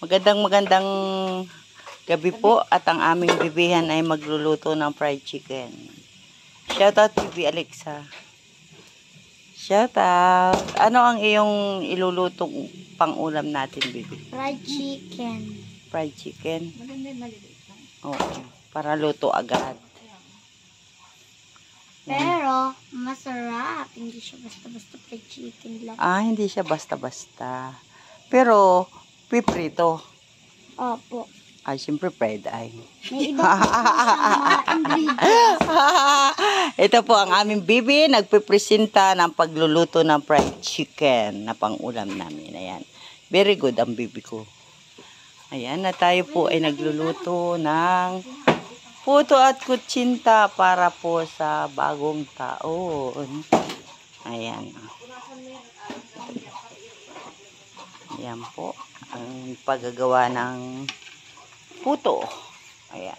Magandang gabi po at ang aming bibihan ay magluluto ng fried chicken. Shoutout Bibi Alexa. Shoutout. Ano ang iyong ilulutong pang-ulam natin, Bibi? Fried chicken. Fried chicken? Oo, para luto agad. Pero, masarap. Hindi siya basta-basta fried chicken lang. Hindi siya basta-basta. Pero, piprito. Opo. Siyempre fried eye. May iba po mga ingredients. Ito po ang aming bibi. Nagpipresenta ng pagluluto ng fried chicken na pang-ulam namin. Ayan. Very good ang bibi ko. Ayan, na tayo po ay nagluluto ng puto at kutsinta para po sa bagong taon. Ayan. Ayan po ang paggagawa ng puto. Ayan.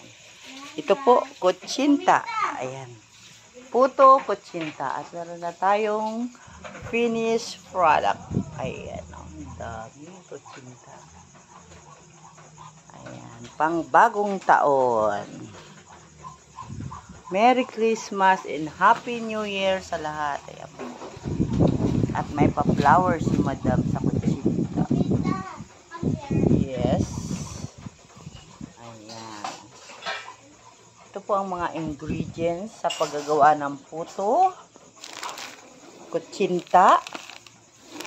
Ito po, kutsinta. Ayan. Puto, kutsinta. At meron na tayong finished product. Ayan. Ang dami kutsinta. Ayan. Pang bagong taon. Merry Christmas and Happy New Year sa lahat. Ayan po. At may pa-flowers si Madam sa kutsinta. Yes. Ayan. Ito po ang mga ingredients sa paggagawa ng puto, kutsinta,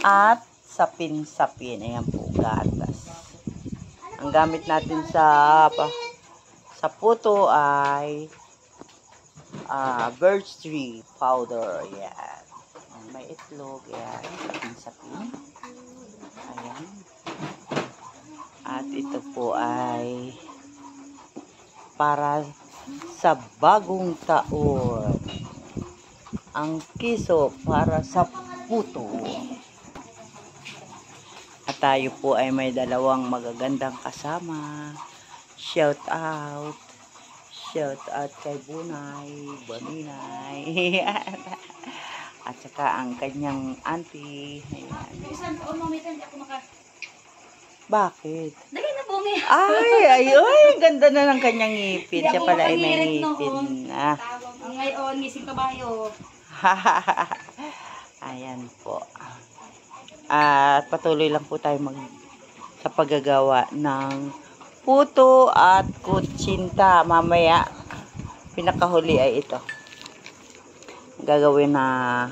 at sapin-sapin. Ayan po, gatas. Ang gamit natin sa puto ay birch tree powder. Ayan. May itlog. Ayan. Sapin-sapin. Ayan. At ito po ay para sa bagong taon. Ang kiso para sa puto. At tayo po ay may dalawang magagandang kasama. Shout out. Shout out kay Bunay, Baninay. At saka ang kanyang auntie. Bakit? Dali na bumi. Ay, ganda na ng kanyang ngipin. Siya pala ay may ngipin. Ngayon, ngising kabayo. Ayan po. At patuloy lang po tayo sa paggagawa ng puto at kutsinta. Mamaya, pinakahuli ay ito. Gagawin na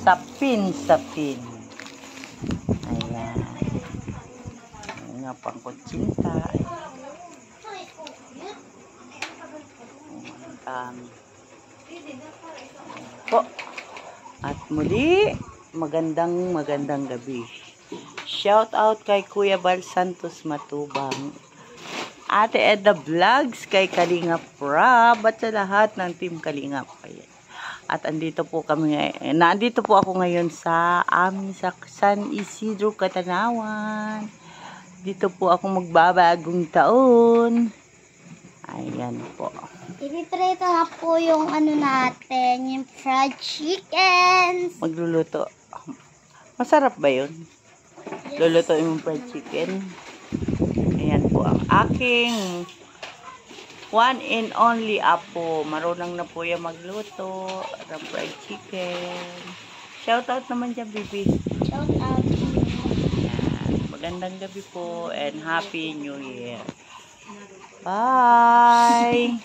sapin-sapin. Ayan. Ayan nga pang kutsinta. Po. At muli, magandang gabi. Shout out kay Kuya Bal Santos Matubang. Ate Edna Vlogs, kay Kalinga Prab, at sa lahat ng team Kalinga. At andito po ako ngayon sa San Isidro, Catanawan. Dito po ako magbabagong taon. Ayan po. Tinitrito na po yung natin, yung fried chicken. Magluluto. Masarap ba yun? Yes. Lulutuin yung fried chicken. Ayan po ang aking one and only apo. Marunong na po yung magluto ng fried chicken. Shout out naman dyan, Bibi. Shout out. Ayan. Magandang gabi po and Happy New Year. Bye!